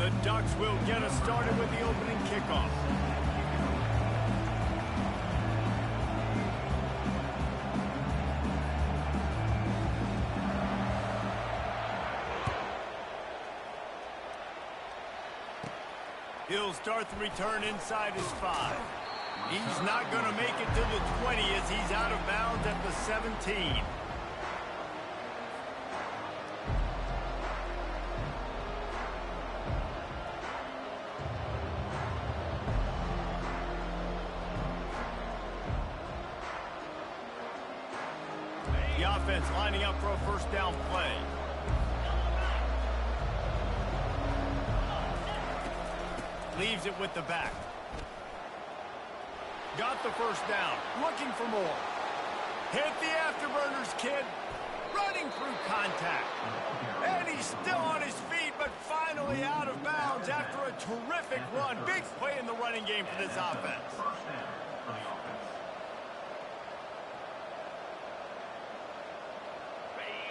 The Ducks will get us started with the opening kickoff. He'll start the return inside his 5. He's not going to make it to the 20 as he's out of bounds at the 17. The offense lining up for a first down play. Leaves it with the back. Got the first down. Looking for more. Hit the afterburners, kid. Running through contact. And he's still on his feet, but finally out of bounds after a terrific run. Big play in the running game for this offense.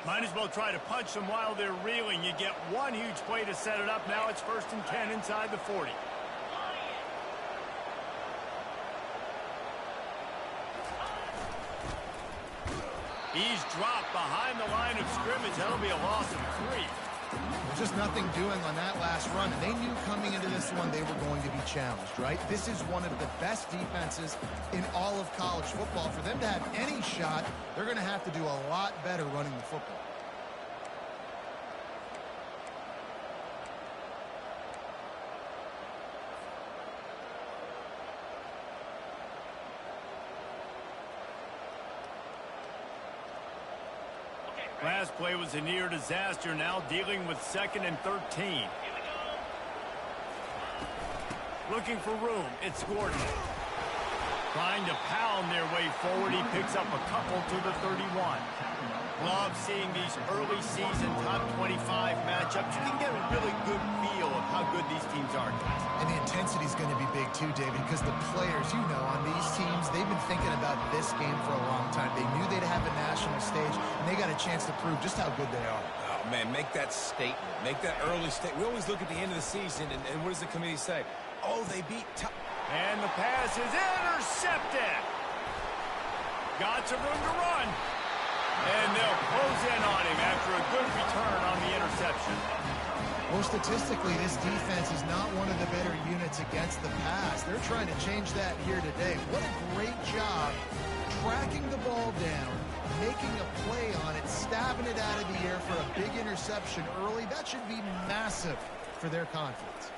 Might as well try to punch them while they're reeling. You get one huge play to set it up. Now it's 1st and 10 inside the 40. He's dropped behind the line of scrimmage. That'll be a loss of 3. There's just nothing doing on that last run, and they knew coming into this one they were going to be challenged, right? This is one of the best defenses in all of college football. For them to have any shot, they're going to have to do a lot better running the football. Last play was a near disaster, now dealing with 2nd and 13. Looking for room, it's Gordon. Trying to pound their way forward, he picks up a couple to the 31. Love seeing these early season top 25 matchups. You can get a really good feel of how good these teams are. And the intensity is going to be big too, David, because the players, you know, on these teams, they've been thinking about this game for a long time. They knew they'd have a national stage, and they got a chance to prove just how good they are. Oh, man, make that statement. Make that early statement. We always look at the end of the season, and what does the committee say? Oh, they beat top. And the pass is intercepted. Got some room to run. And they'll close in on him after a good return on the interception. Well, statistically, this defense is not one of the better units against the pass. They're trying to change that here today. What a great job tracking the ball down, making a play on it, stabbing it out of the air for a big interception early. That should be massive for their confidence.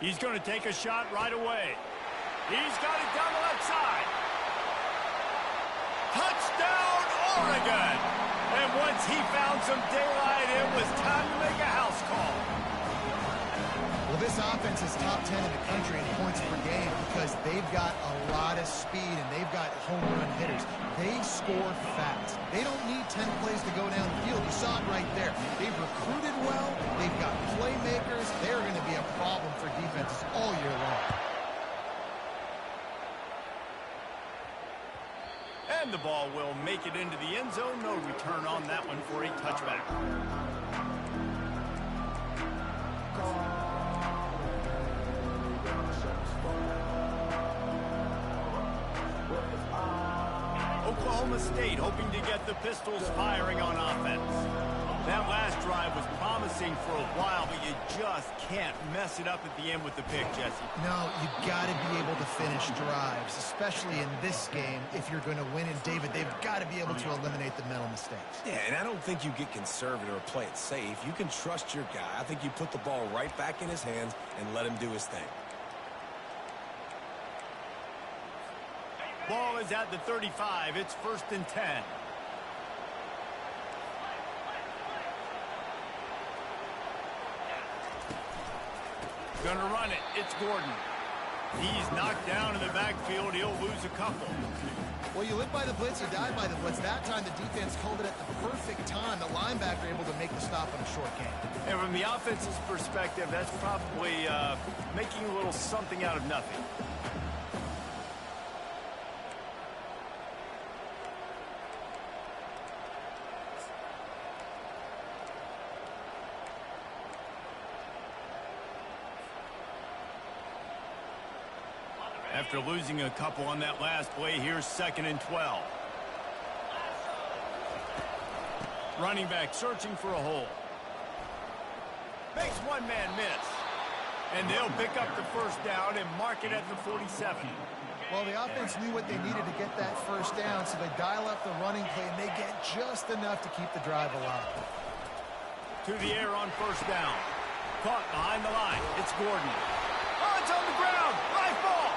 He's going to take a shot right away. He's got it down the left side. Touchdown, Oregon! And once he found some daylight, it was time to make a house call. Well, this offense is top 10 in the country in points per game because they've got a lot of speed and they've got home run hitters. They score fast. They don't need 10 plays to go down the field. You saw it right there. They've recruited well. They've got playmakers. They're going to be a problem for defenses all year long. And the ball will make it into the end zone. No return on that one for a touchback. Oklahoma State hoping to get the Pistols firing on offense. That last drive was promising for a while, but you just can't mess it up at the end with the pick, Jesse. No, you got to be able to finish drives, especially in this game if you're going to win. And, David, they've got to be able to eliminate the mental mistakes. Yeah, and I don't think you get conservative or play it safe. You can trust your guy. I think you put the ball right back in his hands and let him do his thing. Ball is at the 35. It's 1st and 10. Gonna run it. It's Gordon. He's knocked down in the backfield. He'll lose a couple. Well, you live by the blitz, you die by the blitz. That time the defense called it at the perfect time. The linebacker able to make the stop on a short game. And from the offense's perspective, that's probably making a little something out of nothing. After losing a couple on that last play, here's 2nd and 12. Running back searching for a hole. Makes one man miss. And they'll pick up the first down and mark it at the 47. Well, the offense knew what they needed to get that first down, so they dial up the running play, and they get just enough to keep the drive alive. To the air on first down. Caught behind the line. It's Gordon. Oh, it's on the ground. High ball.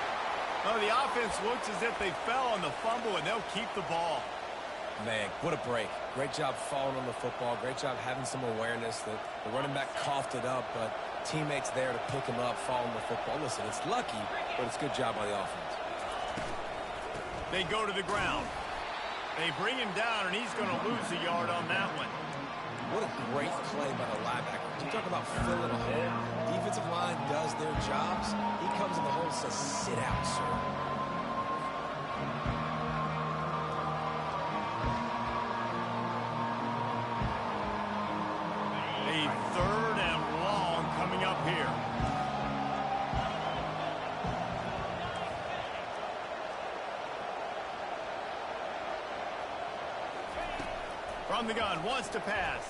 Oh, the offense looks as if they fell on the fumble, and they'll keep the ball. Man, what a break. Great job falling on the football. Great job having some awareness. The running back coughed it up, but teammates there to pick him up, fall on the football. Listen, it's lucky, but it's a good job by the offense. They go to the ground. They bring him down, and he's going to lose a yard on that one. What a great play by the linebacker. You talk about filling a hole. Defensive line does their jobs. He comes in the hole and says, sit out, sir. A 3rd and long coming up here. From the gun, wants to pass.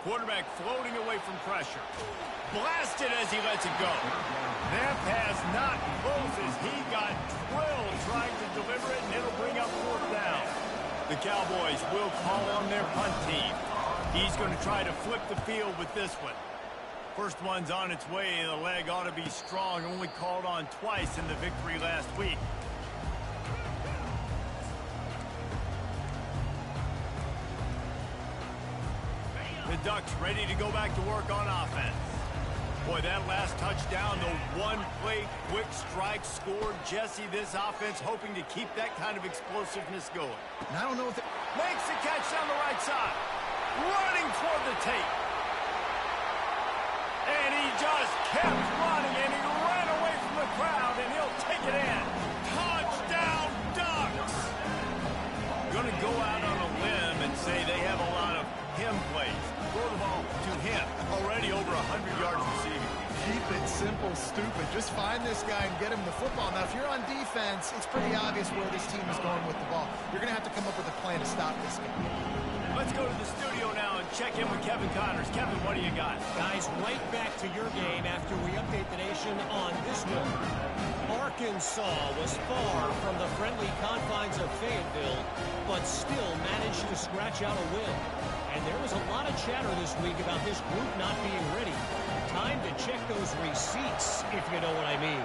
Quarterback floating away from pressure. Blasted as he lets it go. That pass not close as he got drilled trying to deliver it, and it'll bring up 4th down. The Cowboys will call on their punt team. He's going to try to flip the field with this one. First one's on its way. The leg ought to be strong. Only called on twice in the victory last week. The Ducks ready to go back to work on offense. Boy, that last touchdown, the one-play quick strike scored. Jesse, this offense hoping to keep that kind of explosiveness going. And I don't know if it... Makes the catch down the right side. Running toward the tape. And he just kept running, and he ran away from the crowd, and he'll take it in. Touchdown, Ducks! Going to go out on a limb and say they have a lot of him plays. Throw the ball to him. Already over 100 yards receiving. Keep it simple, stupid. Just find this guy and get him the football. Now, if you're on defense, it's pretty obvious where this team is going with the ball. You're going to have to come up with a plan to stop this guy. Let's go to the studio now and check in with Kevin Connors. Kevin, what do you got? Guys, right back to your game after we update the nation on this one. Arkansas was far from the friendly confines of Fayetteville, but still managed to scratch out a win. And there was a lot of chatter this week about this group not being ready. Time to check those receipts, if you know what I mean.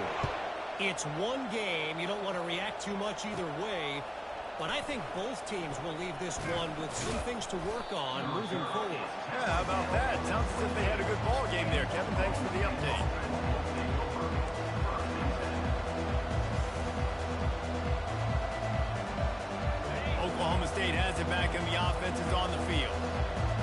It's one game. You don't want to react too much either way. But I think both teams will leave this one with some things to work on moving forward. Yeah, how about that? Sounds as if they had a good ball game there, Kevin. Thanks for the update. Oklahoma State has it back, and the offense is on the field.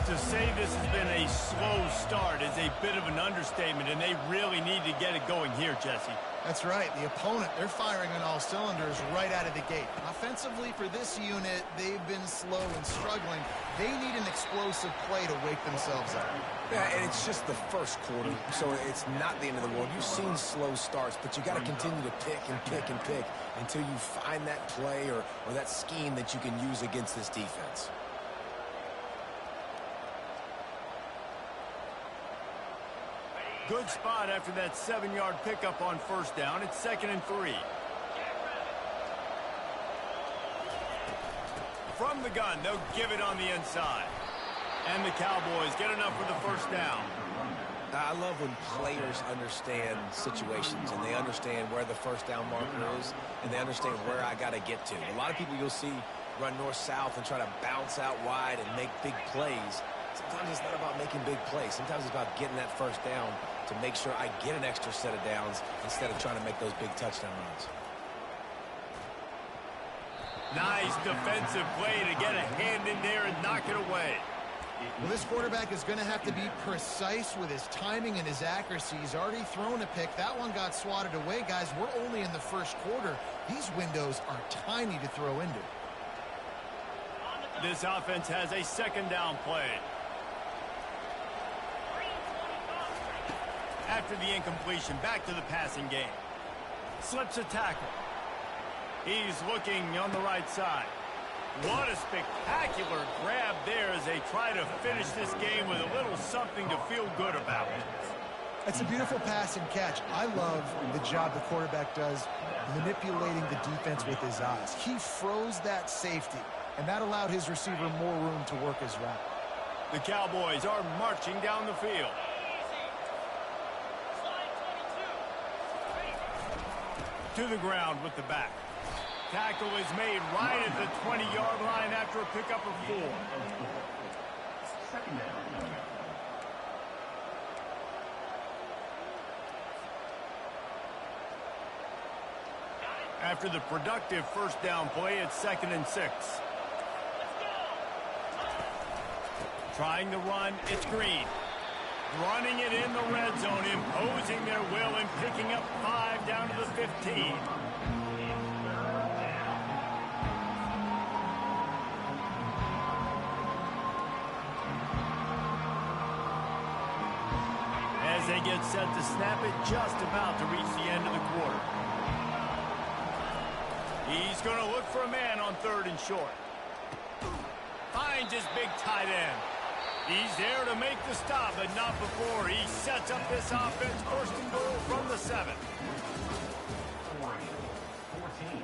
To say this has been a slow start is a bit of an understatement, and they really need to get it going here, Jesse. That's right. The opponent, they're firing on all cylinders right out of the gate. Offensively for this unit, they've been slow and struggling. They need an explosive play to wake themselves up. Yeah, and it's just the first quarter, so it's not the end of the world. You've seen slow starts, but you got to continue to pick and pick and pick until you find that play or that scheme that you can use against this defense. Good spot after that 7-yard pickup on first down. It's 2nd and 3. From the gun, they'll give it on the inside. And the Cowboys get enough for the first down. I love when players understand situations and they understand where the first down marker is and they understand where I got to get to. A lot of people you'll see run north-south and try to bounce out wide and make big plays. Sometimes it's not about making big plays. Sometimes it's about getting that first down to make sure I get an extra set of downs instead of trying to make those big touchdown runs. Nice defensive play to get a hand in there and knock it away. Well, this quarterback is going to have to be precise with his timing and his accuracy. He's already thrown a pick. That one got swatted away, guys. We're only in the first quarter. These windows are tiny to throw into. This offense has a 2nd down play. After the incompletion, back to the passing game. Slips a tackle. He's looking on the right side. What a spectacular grab there as they try to finish this game with a little something to feel good about. It's a beautiful pass and catch. I love the job the quarterback does manipulating the defense with his eyes. He froze that safety, and that allowed his receiver more room to work his route. The Cowboys are marching down the field. To the ground with the back. Tackle is made right at the 20-yard line after a pickup of 4. After the productive first down play, it's 2nd and 6. Trying to run, it's Green. Running it in the red zone, imposing their will and picking up 5 down to the 15. As they get set to snap it, just about to reach the end of the quarter. He's going to look for a man on 3rd and short. Finds his big tight end. He's there to make the stop, but not before he sets up this offense. 1st and goal from the 7. 14,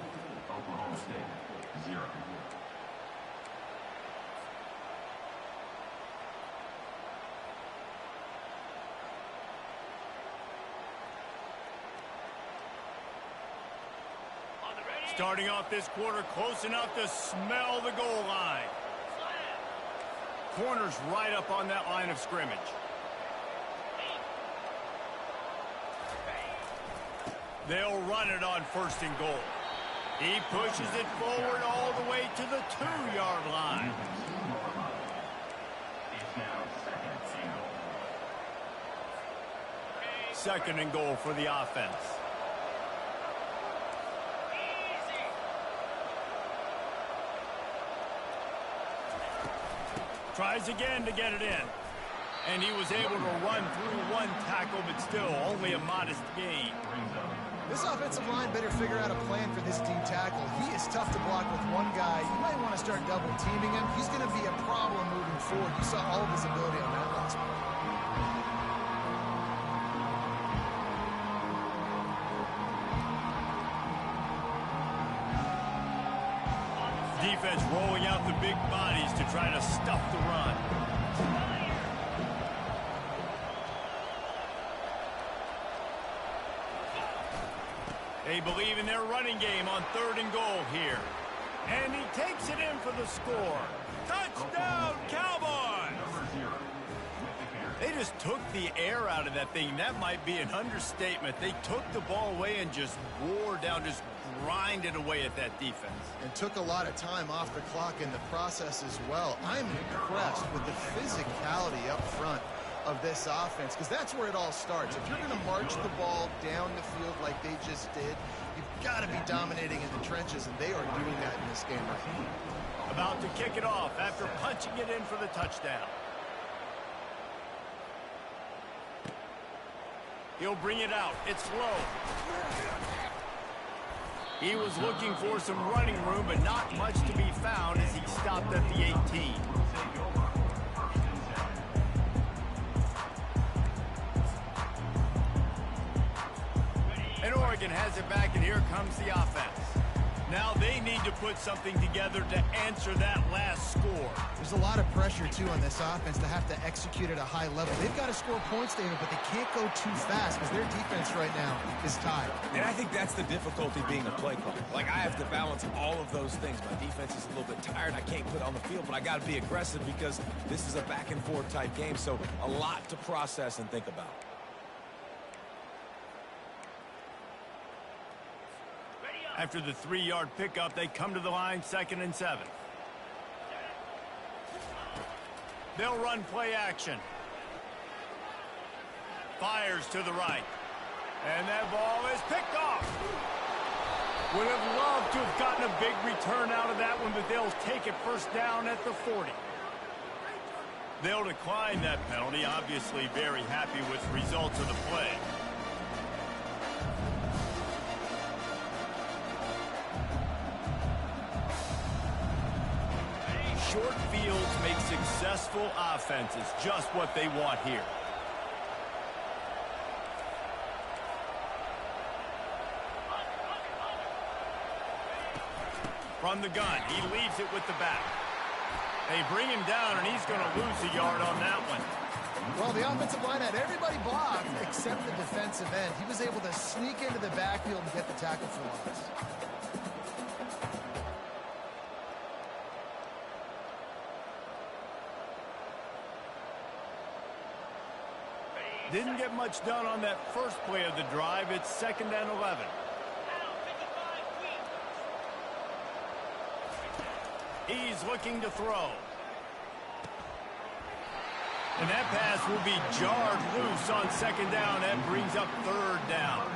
Oklahoma State, 0. Starting off this quarter close enough to smell the goal line. Corner's right up on that line of scrimmage. They'll run it on 1st and goal. He pushes it forward all the way to the 2-yard line. Second and goal for the offense. Tries again to get it in. And he was able to run through 1 tackle, but still only a modest gain. This offensive line better figure out a plan for this D tackle. He is tough to block with 1 guy. You might want to start double teaming him. He's going to be a problem moving forward. You saw all of his ability on that last one. Defense rolling out the big bodies to try to stuff the run. They believe in their running game on 3rd and goal here. And he takes it in for the score. Touchdown, Cowboys! They just took the air out of that thing. That might be an understatement. They took the ball away and just wore down, just grinded away at that defense. And took a lot of time off the clock in the process as well. I'm impressed with the physicality up front of this offense, because that's where it all starts. If you're going to march the ball down the field like they just did, you've got to be dominating in the trenches, and they are doing that in this game right now. About to kick it off after punching it in for the touchdown. He'll bring it out. It's low. He was looking for some running room, but not much to be found as he stopped at the 18. And Oregon has it back, and here comes the offense. Now they need to put something together to answer that last score. There's a lot of pressure, too, on this offense to have to execute at a high level. They've got to score points, David, but they can't go too fast because their defense right now is tied. And I think that's the difficulty being a play caller. Like, I have to balance all of those things. My defense is a little bit tired. I can't put it on the field, but I got to be aggressive because this is a back-and-forth type game, so a lot to process and think about. After the 3-yard pickup, they come to the line, 2nd and 7. They'll run play action. Fires to the right. And that ball is picked off. Would have loved to have gotten a big return out of that one, but they'll take it 1st down at the 40. They'll decline that penalty, obviously very happy with the results of the play. Short fields make successful offenses, just what they want here. From the gun, he leaves it with the back. They bring him down, and he's going to lose a yard on that one. Well, the offensive line had everybody blocked except the defensive end. He was able to sneak into the backfield and get the tackle for loss. Didn't get much done on that first play of the drive. It's 2nd and 11. He's looking to throw. And that pass will be jarred loose on 2nd down. That brings up 3rd down.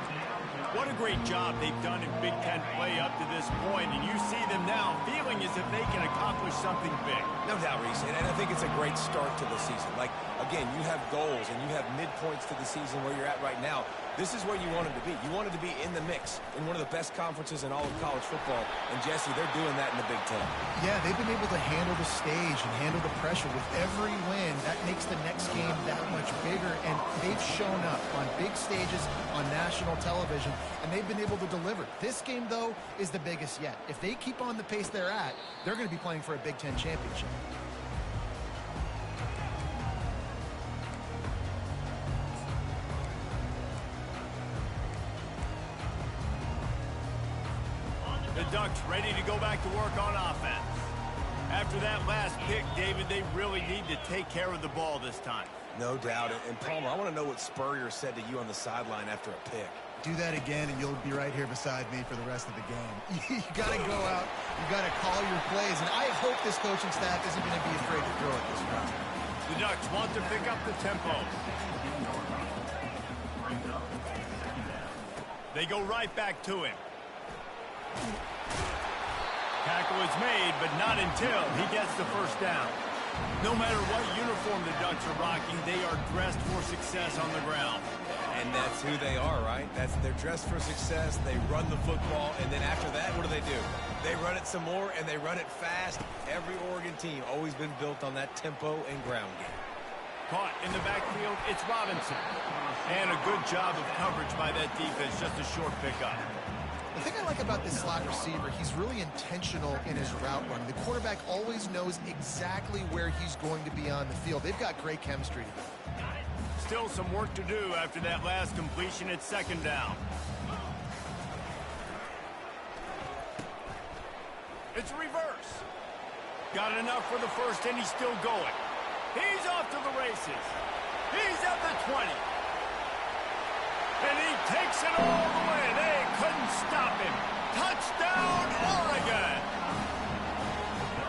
What a great job they've done in Big Ten play up to this point, and you see them now feeling as if they can accomplish something big. No doubt, Reese, and I think it's a great start to the season. Like, again, you have goals and you have midpoints to the season where you're at right now. This is where you want them to be. You want them to be in the mix in one of the best conferences in all of college football. And, Jesse, they're doing that in the Big Ten. Yeah, they've been able to handle the stage and handle the pressure with every win. That makes the next game that much bigger. And they've shown up on big stages on national television, and they've been able to deliver. This game, though, is the biggest yet. If they keep on the pace they're at, they're going to be playing for a Big Ten championship. The Ducks ready to go back to work on offense. After that last pick, David, they really need to take care of the ball this time. No doubt. And Palmer, I want to know what Spurrier said to you on the sideline after a pick. Do that again, and you'll be right here beside me for the rest of the game. You got to go out. You got to call your plays, and I hope this coaching staff isn't going to be afraid to throw it this round. The Ducks want to pick up the tempo. They go right back to him. Tackle is made, but not until he gets the 1st down. No matter what uniform the Ducks are rocking, they are dressed for success on the ground. And that's who they are, right? They're dressed for success. They run the football, and then after that, what do? They run it some more, and they run it fast. Every Oregon team always been built on that tempo and ground game. Caught in the backfield, it's Robinson. And a good job of coverage by that defense, just a short pickup. The thing I like about this slot receiver, he's really intentional in his route running. The quarterback always knows exactly where he's going to be on the field. They've got great chemistry together. Still some work to do after that last completion at 2nd down. It's a reverse. Got enough for the 1st, and he's still going. He's off to the races. He's at the 20. And he takes it all the way. They couldn't stop him. Touchdown, Oregon!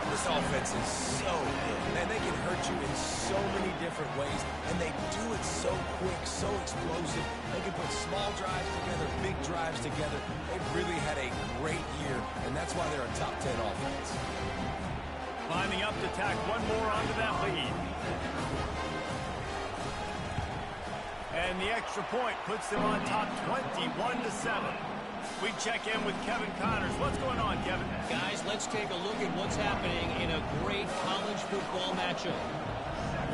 This offense is so good. Man, they can hurt you in so many different ways, and they do it so quick, so explosive. They can put small drives together, big drives together. They've really had a great year, and that's why they're a top 10 offense. Climbing up to tack one more onto that lead. And the extra point puts them on top 21-7. We check in with Kevin Connors. What's going on, Kevin? Guys, let's take a look at what's happening in a great college football matchup.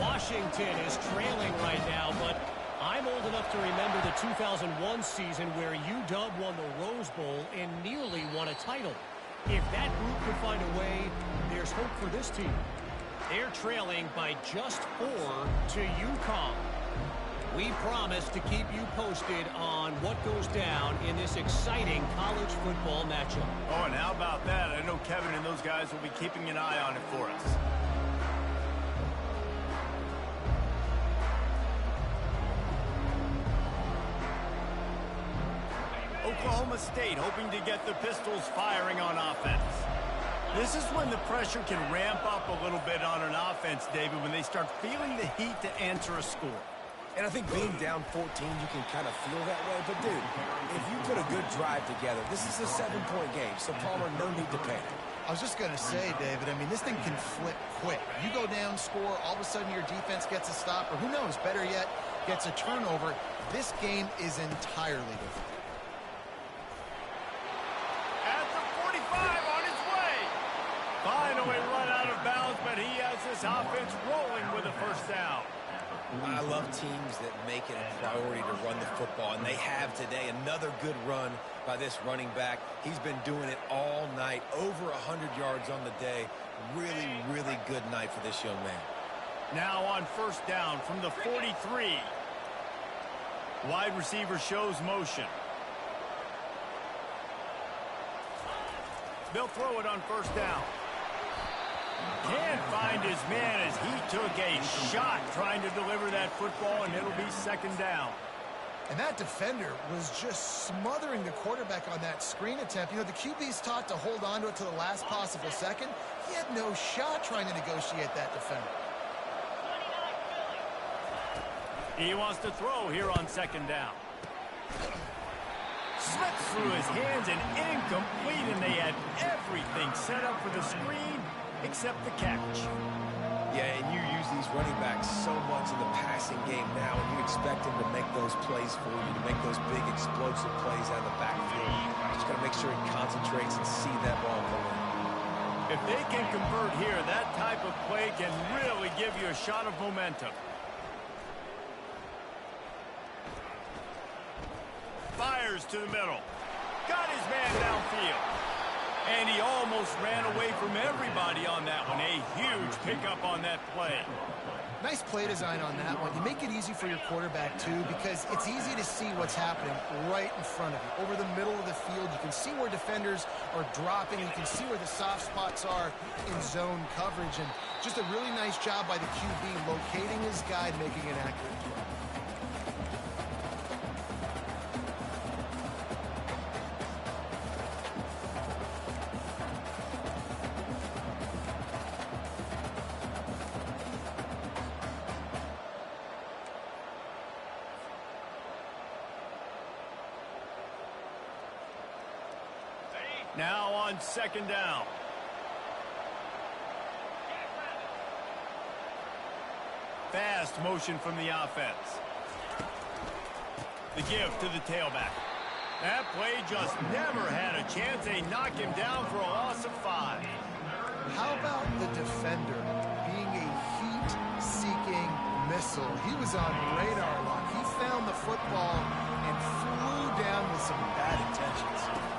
Washington is trailing right now, but I'm old enough to remember the 2001 season where UW won the Rose Bowl and nearly won a title. If that group could find a way, there's hope for this team. They're trailing by just 4 to UConn. We promise to keep you posted on what goes down in this exciting college football matchup. Oh, and how about that? I know Kevin and those guys will be keeping an eye on it for us. Oklahoma State hoping to get the Pistols firing on offense. This is when the pressure can ramp up a little bit on an offense, David, when they start feeling the heat to answer a score. And I think being down 14, you can kind of feel that way. But, dude, if you put a good drive together, this is a 7-point game. So, Palmer, no need to panic. I was just going to say, David, I mean, this thing can flip quick. You go down, score, all of a sudden your defense gets a stop, or who knows, better yet, gets a turnover. This game is entirely different. At the 45 on his way. Finally run out of bounds, but and he has this offense rolling with a first down. I love teams that make it a priority to run the football, and they have today. Another good run by this running back. He's been doing it all night, over 100 yards on the day. Really, really good night for this young man. Now on first down from the 43. Wide receiver shows motion. They'll throw it on first down. Can't find his man as he took a shot trying to deliver that football, and it'll be second down. And that defender was just smothering the quarterback on that screen attempt. You know, the QB's taught to hold on to it to the last possible second. He had no shot trying to negotiate that defender. He wants to throw here on second down. Slips through his hands and incomplete, and they had everything set up for the screen except the catch. Yeah, and you use these running backs so much in the passing game now, and you expect them to make those plays for you, to make those big explosive plays out of the backfield. Just got to make sure he concentrates and see that ball go in. If they can convert here, that type of play can really give you a shot of momentum. Fires to the middle. Got his man downfield. And he almost ran away from everybody on that one. A huge pickup on that play. Nice play design on that one. You make it easy for your quarterback, too, because it's easy to see what's happening right in front of you. Over the middle of the field, you can see where defenders are dropping. You can see where the soft spots are in zone coverage. And just a really nice job by the QB locating his guy, making an accurate throw. Now on second down. Fast motion from the offense. The give to the tailback. That play just never had a chance. They knock him down for a loss of 5. How about the defender being a heat-seeking missile? He was on radar lock. He found the football and flew down with some bad intentions.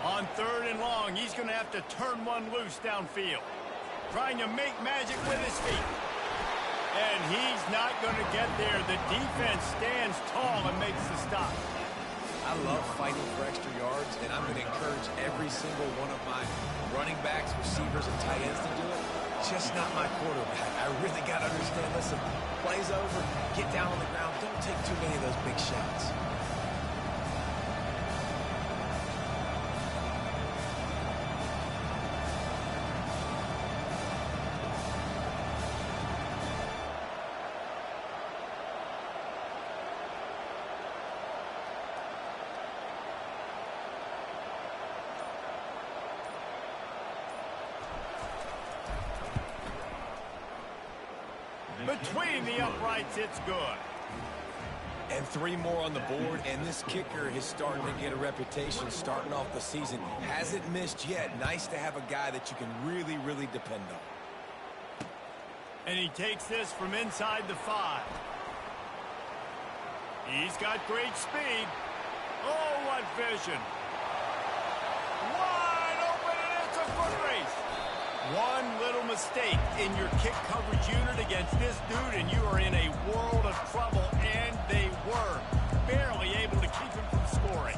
On third and long, he's going to have to turn one loose downfield. Trying to make magic with his feet. And he's not going to get there. The defense stands tall and makes the stop. I love fighting for extra yards, and I'm going to encourage every single one of my running backs, receivers, and tight ends to do it. Just not my quarterback. I really got to understand, listen, play's over, get down on the ground. Don't take too many of those big shots. Between the uprights, it's good. And 3 more on the board, and this kicker is starting to get a reputation starting off the season. Hasn't missed yet. Nice to have a guy that you can really, really depend on. And he takes this from inside the 5. He's got great speed. Oh, what vision. Wide open, and it's a foot race. One little mistake in your kick coverage unit against this dude, and you are in a world of trouble, and they were barely able to keep him from scoring.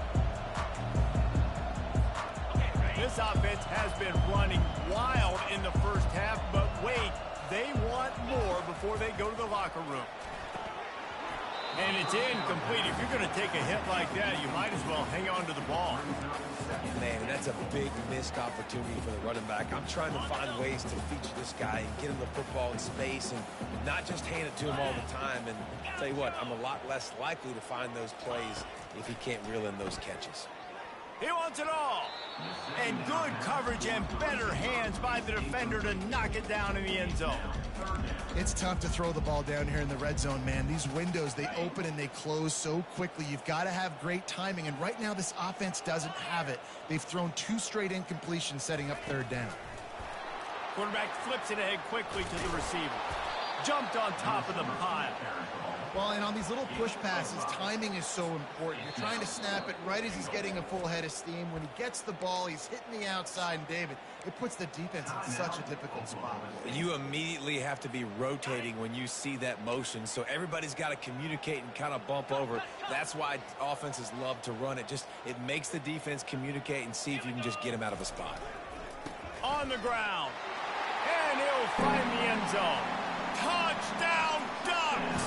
This offense has been running wild in the first half, but wait, they want more before they go to the locker room. And it's incomplete. If you're going to take a hit like that, you might as well hang on to the ball. Man, that's a big missed opportunity for the running back. I'm trying to find ways to feature this guy and get him the football in space and not just hand it to him all the time. And I'll tell you what, I'm a lot less likely to find those plays if he can't reel in those catches. He wants it all. And good coverage and better hands by the defender to knock it down in the end zone. It's tough to throw the ball down here in the red zone, man. These windows, they open and they close so quickly. You've got to have great timing, and right now this offense doesn't have it. They've thrown 2 straight incompletions setting up third down. Quarterback flips it ahead quickly to the receiver. Jumped on top of the pile. Well, and on these little push passes, timing is so important. You're trying to snap it right as he's getting a full head of steam. When he gets the ball, he's hitting the outside, and David, it puts the defense in such a difficult spot. You immediately have to be rotating when you see that motion, so everybody's got to communicate and kind of bump over. That's why offenses love to run it. It makes the defense communicate and see if you can just get him out of a spot. On the ground, and he'll find the end zone. Touchdown, Ducks!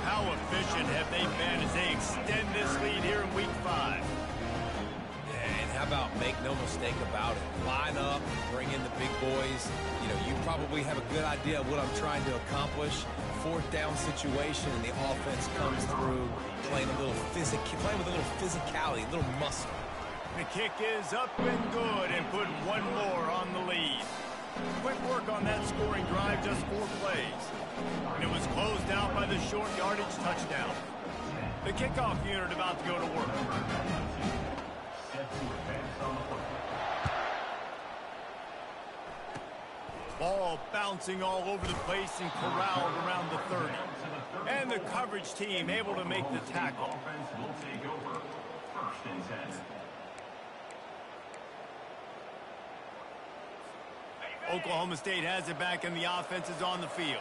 How efficient have they been as they extend this lead here in Week 5? And how about make no mistake about it? Line up, bring in the big boys. You know, you probably have a good idea of what I'm trying to accomplish. Fourth down situation, and the offense comes through, playing with a little physicality, a little muscle. The kick is up and good, and put one more on the lead. Quick work on that scoring drive, just 4 plays. And it was closed out by the short yardage touchdown. The kickoff unit about to go to work. Ball bouncing all over the place and corralled around the 30. And the coverage team able to make the tackle. Offense will take over. 1st and 10. Oklahoma State has it back, and the offense is on the field.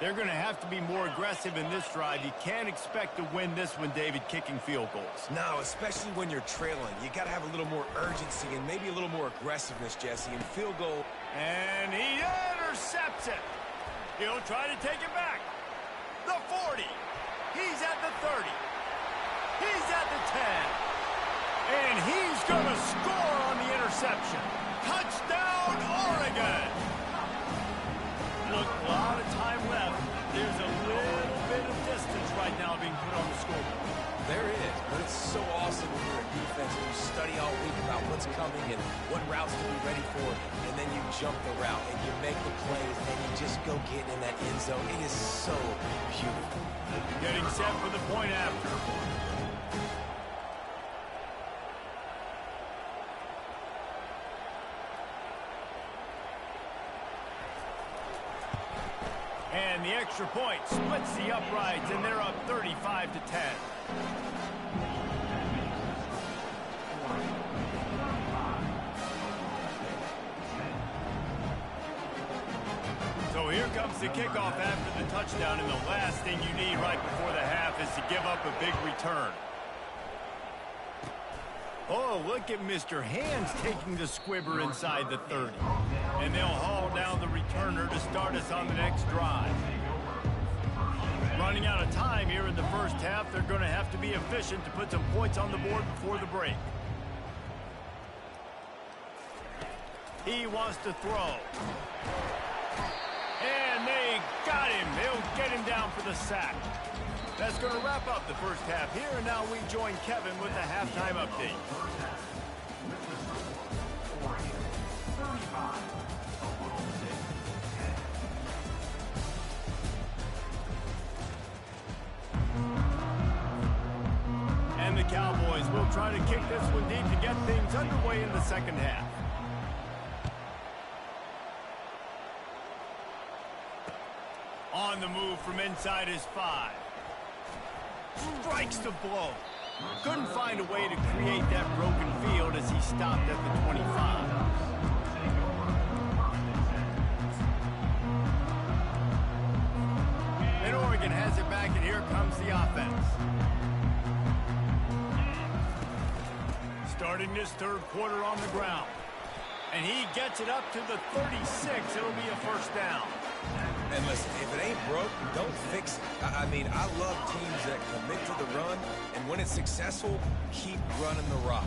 They're going to have to be more aggressive in this drive. You can't expect to win this one, David, kicking field goals. No, especially when you're trailing. You got to have a little more urgency and maybe a little more aggressiveness, Jesse. And field goal. And he intercepts it. He'll try to take it back. The 40. He's at the 30. He's at the 10. And he's going to score on the interception. Touchdown, Oregon! Look, a lot of time left. There's a little bit of distance right now being put on the scoreboard. There is, but it's so awesome when you're a defense and you study all week about what's coming and what routes to be ready for, and then you jump the route and you make the plays and you just go get in that end zone. It is so beautiful. Getting set for the point after. And the extra point splits the uprights, and they're up 35 to 10. So here comes the kickoff after the touchdown, and the last thing you need right before the half is to give up a big return. Oh, look at Mr. Hands taking the squibber inside the 30. And they'll haul down the returner to start us on the next drive. Running out of time here in the first half, they're going to have to be efficient to put some points on the board before the break. He wants to throw. And they got him. They'll get him down for the sack. That's going to wrap up the first half here, and now we join Kevin with the halftime update. And the Cowboys will try to kick this one deep to get things underway in the second half. On the move from inside his 5. Strikes the blow. Couldn't find a way to create that broken field as he stopped at the 25. And Oregon has it back, and here comes the offense. Starting this third quarter on the ground. And he gets it up to the 36. It'll be a first down. And listen, if it ain't broke, don't fix it. I mean, I love teams that commit to the run, and when it's successful, keep running the rock.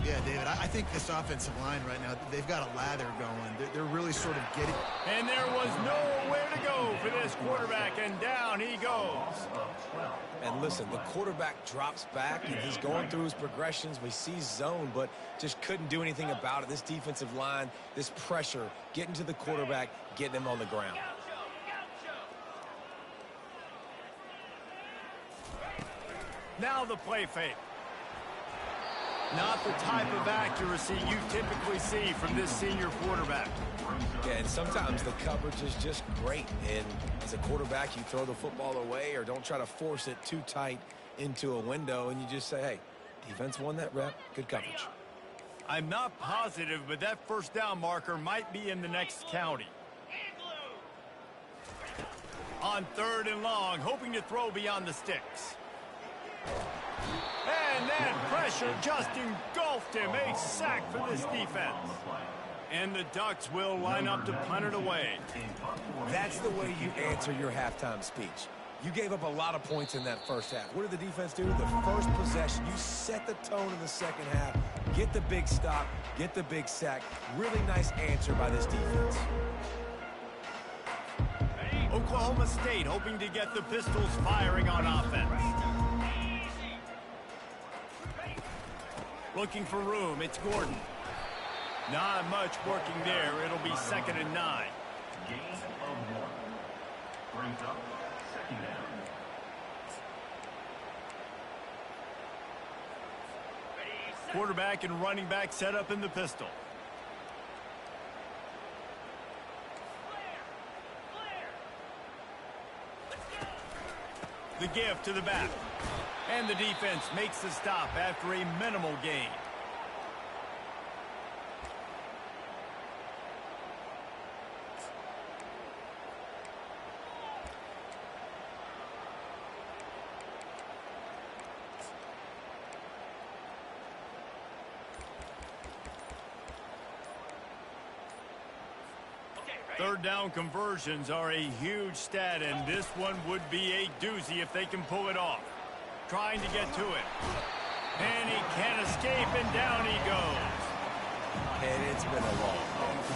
Yeah, David, I think this offensive line right now, they've got a lather going. They're really sort of getting... And there was nowhere to go for this quarterback, and down he goes. And listen, the quarterback drops back, and he's going through his progressions. We see zone, but just couldn't do anything about it. This defensive line, this pressure, getting to the quarterback, getting him on the ground. Now the play fake. Not the type of accuracy you typically see from this senior quarterback. Yeah, and sometimes the coverage is just great. And as a quarterback, you throw the football away or don't try to force it too tight into a window, and you just say, hey, defense won that rep, good coverage. I'm not positive, but that first down marker might be in the next county. On 3rd and long, hoping to throw beyond the sticks. And that pressure just engulfed him. A sack for this defense. And the Ducks will line up to punt it away. That's the way you answer your halftime speech. You gave up a lot of points in that first half. What did the defense do? The first possession, you set the tone in the second half. Get the big stop, get the big sack. Really nice answer by this defense. Oklahoma State hoping to get the Pistols firing on offense. Looking for room, it's Gordon. Not much working there. It'll be 2nd and 9. Gain of 1. Brings up 2nd down. Quarterback and running back set up in the pistol. The give to the back. And the defense makes the stop after a minimal gain. Third down conversions are a huge stat, and this one would be a doozy if they can pull it off. Trying to get to it. And he can't escape, and down he goes. And it's been a long.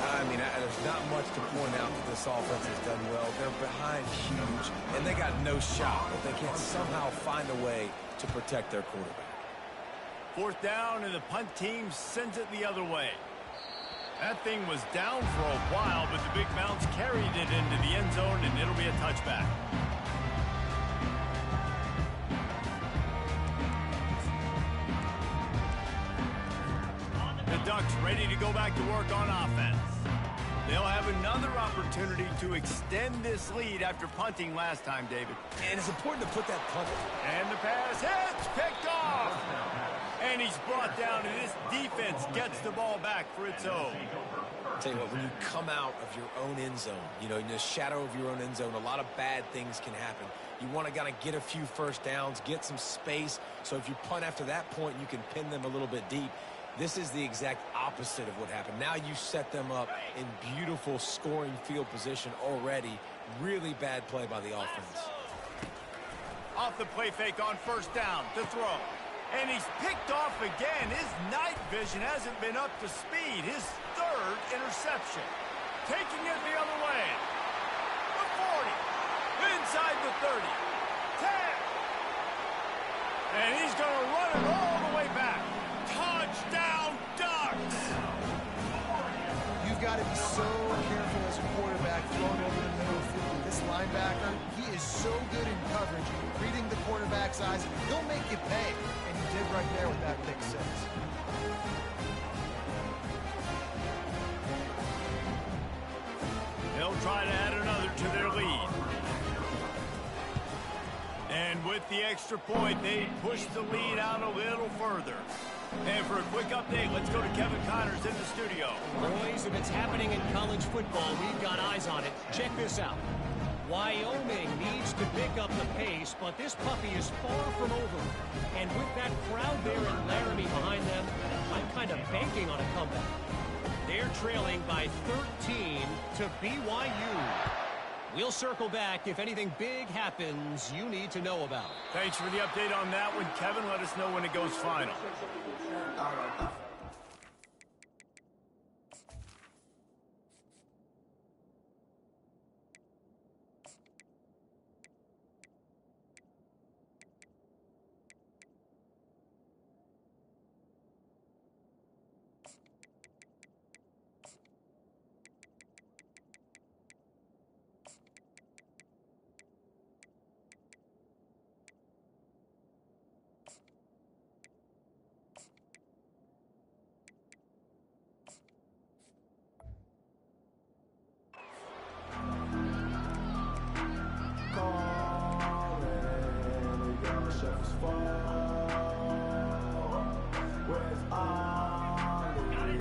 I mean, there's not much to point out that this offense has done well. They're behind huge, and they got no shot, but they can't somehow find a way to protect their quarterback. 4th down, and the punt team sends it the other way. That thing was down for a while, but the big bounce carried it into the end zone, and it'll be a touchback. The Ducks ready to go back to work on offense. They'll have another opportunity to extend this lead after punting last time, David. And it's important to put that punt. And the pass hits, picked off. And he's brought down, and this defense gets the ball back for its own. Tell you what, when you come out of your own end zone, you know, in the shadow of your own end zone, a lot of bad things can happen. You want to kind of get a few first downs, get some space, so if you punt after that point, you can pin them a little bit deep. This is the exact opposite of what happened. Now you set them up in beautiful scoring field position already. Really bad play by the offense. Off the play fake on 1st down to throw. And he's picked off again. His night vision hasn't been up to speed. His 3rd interception. Taking it the other way. The 40. Inside the 30. 10. And he's going to run it all the way back. Touchdown, Ducks! You've got to be so careful as a quarterback throwing over the middle of the field. This linebacker, he is so good in coverage, reading the quarterback's eyes. He'll make you pay. And he did right there with that pick 6. They'll try to add another to their lead. And with the extra point, they push the lead out a little further. And for a quick update, let's go to Kevin Connors in the studio. Boys, if it's happening in college football, we've got eyes on it. Check this out. Wyoming needs to pick up the pace, but this puppy is far from over. And with that crowd there in Laramie behind them, I'm kind of banking on a comeback. They're trailing by 13 to BYU. We'll circle back if anything big happens you need to know about. Thanks for the update on that one, Kevin. Let us know when it goes final.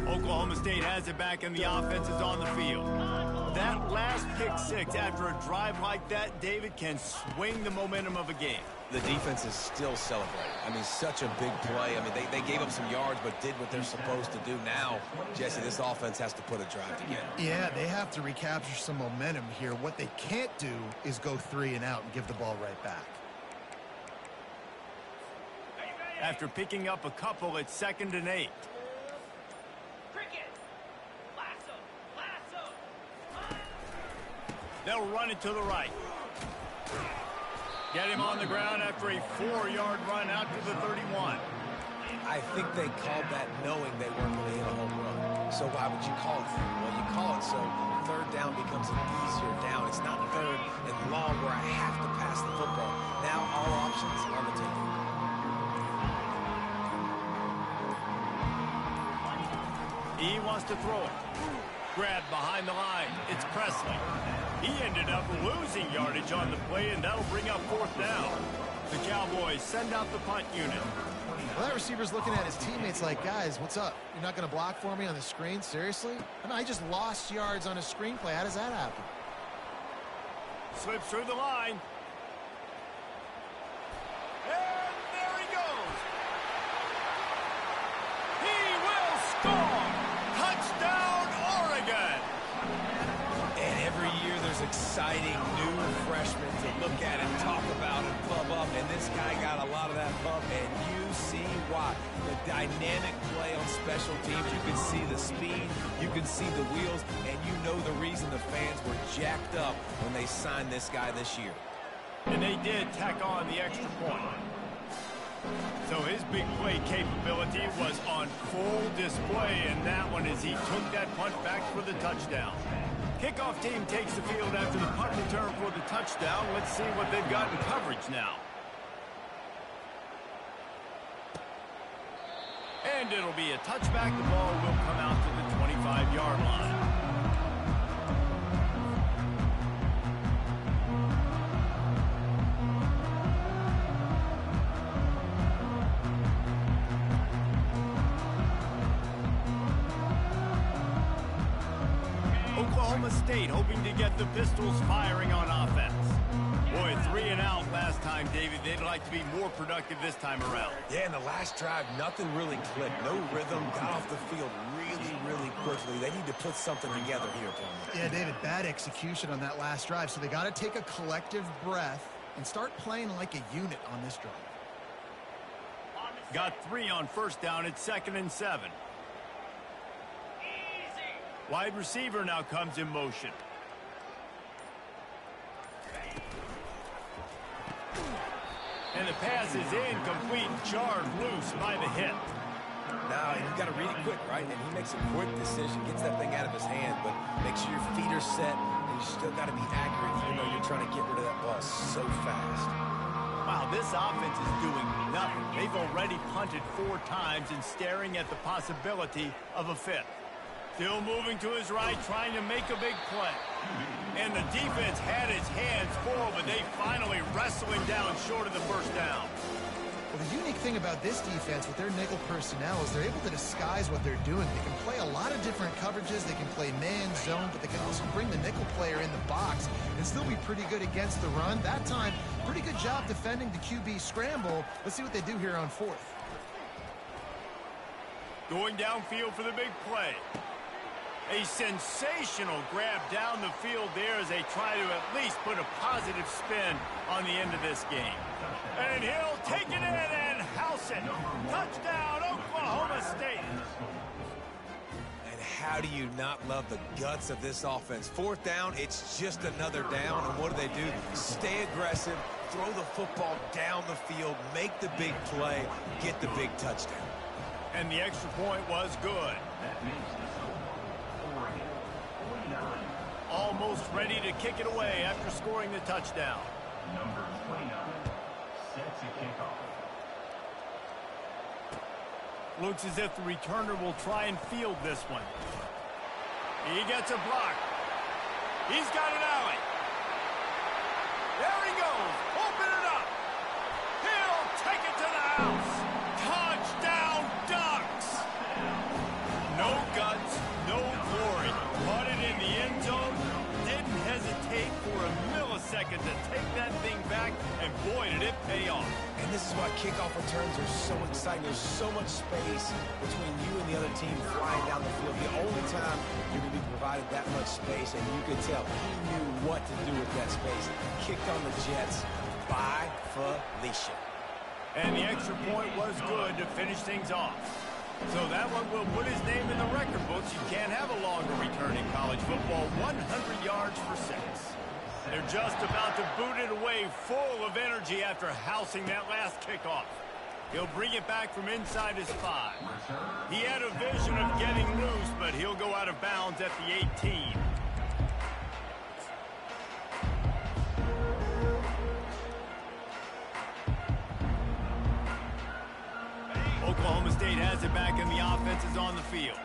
Oklahoma State has it back and the offense is on the field. That last pick six after a drive like that, David, can swing the momentum of a game. The defense is still celebrating. I mean, such a big play. I mean, they gave up some yards but did what they're supposed to do. Now, Jesse, this offense has to put a drive together. Yeah, they have to recapture some momentum here. What they can't do is go 3 and out and give the ball right back. After picking up a couple, it's 2nd and 8. They'll run it to the right. Get him on the ground after a 4-yard run out to the 31. I think they called that knowing they weren't going to hit a home run. So why would you call it that? Well, you call it so 3rd down becomes an easier down. It's not 3rd and long where I have to pass the football. Now all options on the table. He wants to throw it. Grabbed behind the line. It's Presley. He ended up losing yardage on the play, and that'll bring up 4th down. The Cowboys send out the punt unit. Well, that receiver's looking at his teammates like, guys, what's up? You're not going to block for me on the screen? Seriously? I just lost yards on a screenplay. How does that happen? Slips through the line. And there he goes. He will score. Touchdown, Oregon. And every year there's exciting new freshmen to look at and talk about and pub up. And this guy got a lot of that pub, and you see why. The dynamic play on special teams. You can see the speed. You can see the wheels. And you know the reason the fans were jacked up when they signed this guy this year. And they did tack on the extra point. So his big play capability was on full display in that one as he took that punt back for the touchdown. Kickoff team takes the field after the punt return for the touchdown. Let's see what they've got in coverage now. And it'll be a touchback. The ball will come out to the 25-yard line. Oklahoma State hoping to get the Pistols firing on offense. Boy, 3 and out last time, David. They'd like to be more productive this time around. Yeah, in the last drive, nothing really clicked. No rhythm, got off the field really quickly. They need to put something together here, Palmer. Yeah, David, bad execution on that last drive. So they got to take a collective breath and start playing like a unit on this drive. Got 3 on 1st down. It's 2nd and 7. Wide receiver now comes in motion. And the pass is incomplete, jarred loose by the hit. Now, you got to read it quick, right? And he makes a quick decision, gets that thing out of his hand, but make sure your feet are set, and you still got to be accurate even though you're trying to get rid of that ball so fast. Wow, this offense is doing nothing. They've already punted 4 times and staring at the possibility of a 5th. Still moving to his right, trying to make a big play. And the defense had his hands full, but they finally wrestle him down short of the 1st down. Well, the unique thing about this defense with their nickel personnel is they're able to disguise what they're doing. They can play a lot of different coverages. They can play man, zone, but they can also bring the nickel player in the box and still be pretty good against the run. That time, pretty good job defending the QB scramble. Let's see what they do here on 4th. Going downfield for the big play. A sensational grab down the field there as they try to at least put a positive spin on the end of this game. And he'll take it in and house it. Touchdown, Oklahoma State. And how do you not love the guts of this offense? 4th down, it's just another down. And what do? Stay aggressive, throw the football down the field, make the big play, get the big touchdown. And the extra point was good. Almost ready to kick it away after scoring the touchdown. Number 29 sets a kickoff. Looks as if the returner will try and field this one. He gets a block. He's got an alley. There he goes. Open it up. He'll take it why kickoff returns are so exciting. There's so much space between you and the other team flying down the field. The only time you're going to be provided that much space, and you could tell he knew what to do with that space. Kicked on the Jets by Felicia. And the extra point was good to finish things off. So that one will put his name in the record books. You can't have a longer return in college football. 100 yards for 6. They're just about to boot it away, full of energy after housing that last kickoff. He'll bring it back from inside his 5. He had a vision of getting loose, but he'll go out of bounds at the 18. Oklahoma State has it back, and the offense is on the field.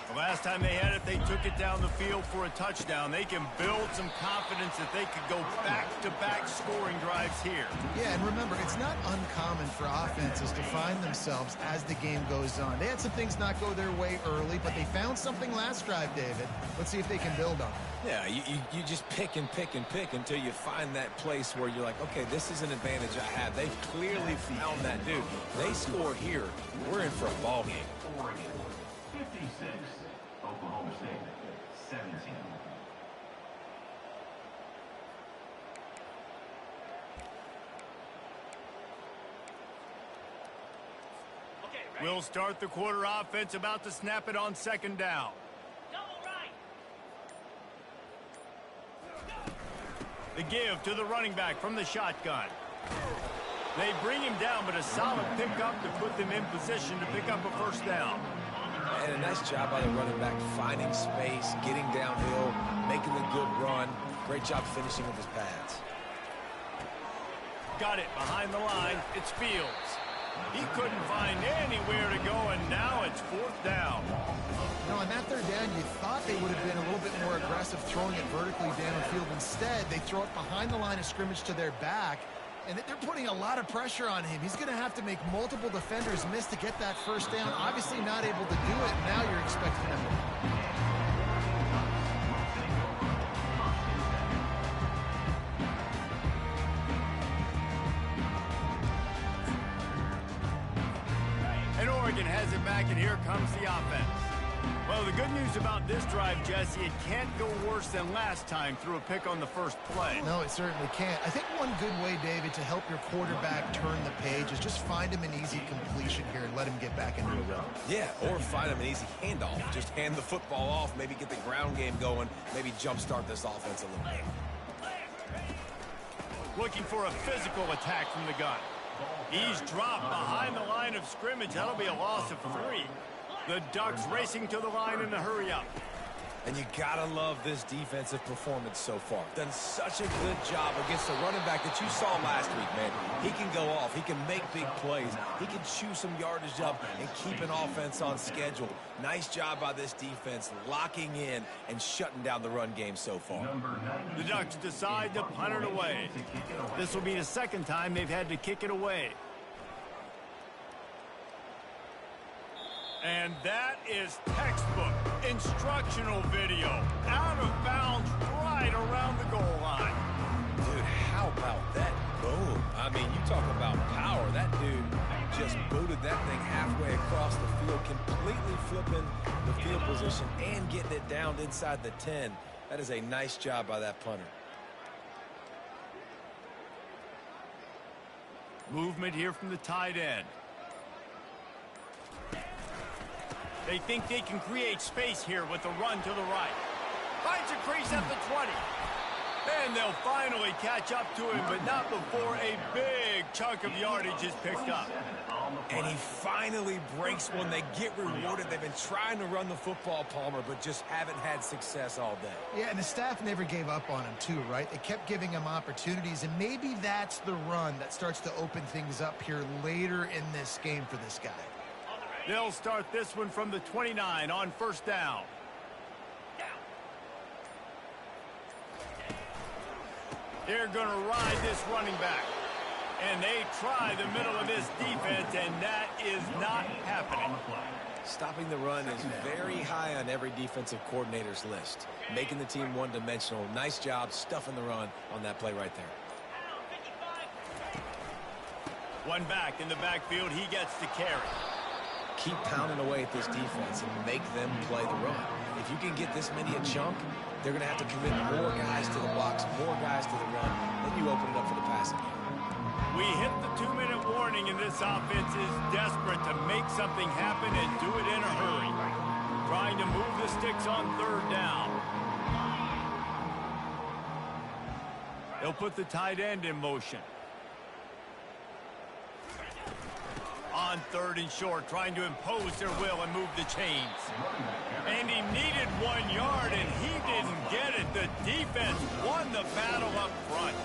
The last time they had it, they took it down the field for a touchdown. They can build some confidence that they could go back-to-back scoring drives here. Yeah, and remember, it's not uncommon for offenses to find themselves as the game goes on. They had some things not go their way early, but they found something last drive, David. Let's see if they can build on it. Yeah, you just pick and pick and pick until you find that place where you're like, okay, this is an advantage I have. They've clearly found that dude. They score here, we're in for a ball game. Oregon, 56. Oklahoma State, 17. We'll start the quarter offense, about to snap it on second down. The give to the running back from the shotgun. They bring him down, but a solid pickup to put them in position to pick up a first down. And a nice job by the running back, finding space, getting downhill, making a good run. Great job finishing with his pads. Got it behind the line. It's Fields. He couldn't find anywhere to go, and now it's fourth down. You know, on that third down, you thought they would have been a little bit more aggressive throwing it vertically downfield. Instead, they throw it behind the line of scrimmage to their back, and they're putting a lot of pressure on him. He's going to have to make multiple defenders miss to get that first down. Obviously not able to do it. Now you're expecting him to. And Oregon has it back, and here comes the offense. Well, the good news about this drive, Jesse, it can't go worse than last time through a pick on the first play. No, it certainly can't. I think one good way, David, to help your quarterback turn the page is just find him an easy completion here and let him get back into a rhythm. Yeah, or find him an easy handoff. Just hand the football off, maybe get the ground game going, maybe jumpstart this offense a little bit. Looking for a physical attack from the gun. He's dropped behind the line of scrimmage. That'll be a loss of 3. The Ducks racing to the line in the hurry-up. And you gotta love this defensive performance so far. Done such a good job against the running back that you saw last week, man. He can go off. He can make big plays. He can chew some yardage up and keep an offense on schedule. Nice job by this defense locking in and shutting down the run game so far. The Ducks decide to punt it away. This will be the second time they've had to kick it away. And that is textbook instructional video. Out of bounds right around the goal line. Dude, how about that boom? I mean, you talk about power. That dude just booted that thing halfway across the field, completely flipping the field position and getting it down inside the 10. That is a nice job by that punter. Movement here from the tight end. They think they can create space here with the run to the right. Finds a crease at the 20. And they'll finally catch up to him, but not before a big chunk of yardage is picked up. And he finally breaks one. They get rewarded. They've been trying to run the football, Palmer, but just haven't had success all day. Yeah, and the staff never gave up on him too, right? They kept giving him opportunities, and maybe that's the run that starts to open things up here later in this game for this guy. They'll start this one from the 29 on first down. They're going to ride this running back. And they try the middle of this defense, and that is not happening. Stopping the run is very high on every defensive coordinator's list. Making the team one-dimensional. Nice job stuffing the run on that play right there. One back in the backfield, he gets to carry. Keep pounding away at this defense and make them play the run. If you can get this many a chunk, they're going to have to commit more guys to the box, more guys to the run. Then you open it up for the passing game. We hit the 2-minute warning, and this offense is desperate to make something happen and do it in a hurry. Trying to move the sticks on third down. They'll put the tight end in motion. On third and short, trying to impose their will and move the chains. And he needed 1 yard, and he didn't get it. The defense won the battle up front.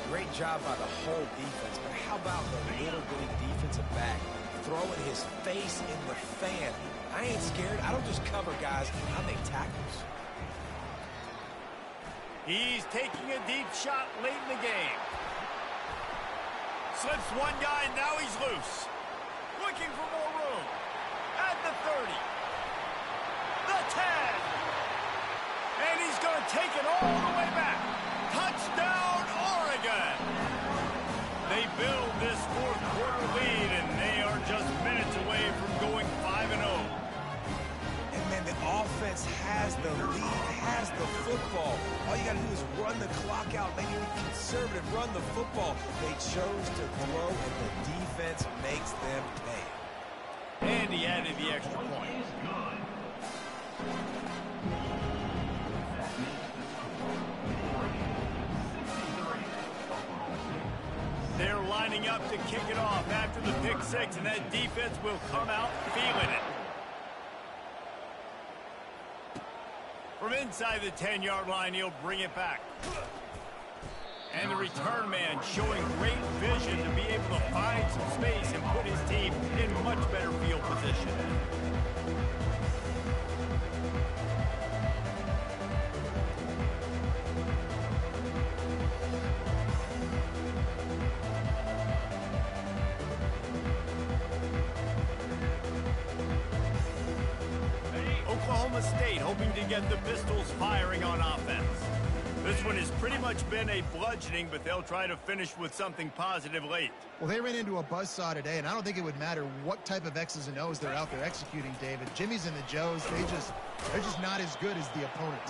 Great job by the whole defense, but how about the little bitty defensive back throwing his face in the fan? I ain't scared. I don't just cover guys. I make tackles. He's taking a deep shot late in the game. Slips one guy, and now he's loose. Looking for more room. At the 30. The 10. And he's going to take it all the way back. Touchdown, Oregon. They build this fourth-quarter lead, and they are just minutes away from going 5-0. And, man, the offense has the lead, has the football. All you got to do is run the clock out, maybe be conservative, run the football. They chose to throw, and the defense makes them pay. And he added the extra point. They're lining up to kick it off after the pick six, and that defense will come out feeling it. From inside the 10-yard line, he'll bring it back. And the return man showing great vision to be able to find some space and put his team in much better field position. Oklahoma State hoping to get the Pistols firing on offense. This one has pretty much been a bludgeoning, but they'll try to finish with something positive late. Well, they ran into a buzzsaw today, and I don't think it would matter what type of X's and O's they're out there executing, David. Jimmy's and the Joes, they're just not as good as the opponent.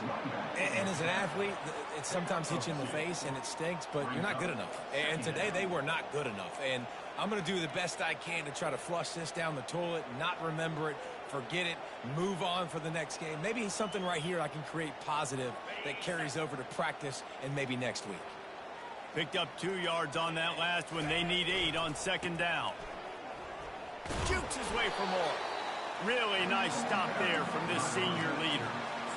And as an athlete, it sometimes hits you in the face, and it stinks, but you're not good enough. And today, they were not good enough. And I'm going to do the best I can to try to flush this down the toilet, not remember it, forget it, move on for the next game. Maybe something right here I can create positive that carries over to practice and maybe next week. Picked up 2 yards on that last one. They need 8 on second down. Jukes his way for more. Really nice stop there from this senior leader.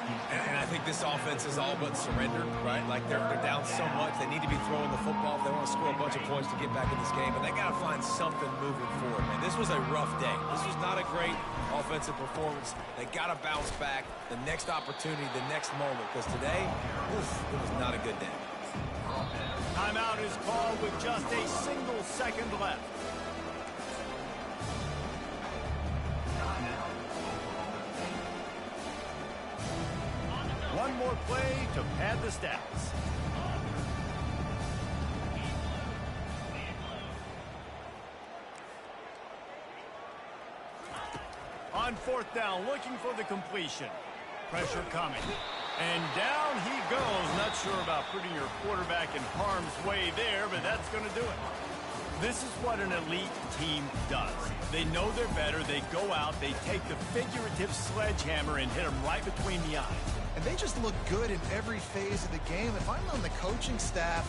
And I think this offense is all but surrendered, right? Like they're down so much. They need to be throwing the football if they want to score a bunch of points to get back in this game. And they got to find something moving forward, man. This was a rough day. This was not a great offensive performance. They got to bounce back the next opportunity, the next moment. Because today, it was not a good day. Timeout is called with just a single second left. One more play to pad the stats. On fourth down, looking for the completion. Pressure coming. And down he goes. Not sure about putting your quarterback in harm's way there, but that's going to do it. This is what an elite team does. They know they're better. They go out. They take the figurative sledgehammer and hit them right between the eyes. And they just look good in every phase of the game. If I'm on the coaching staff,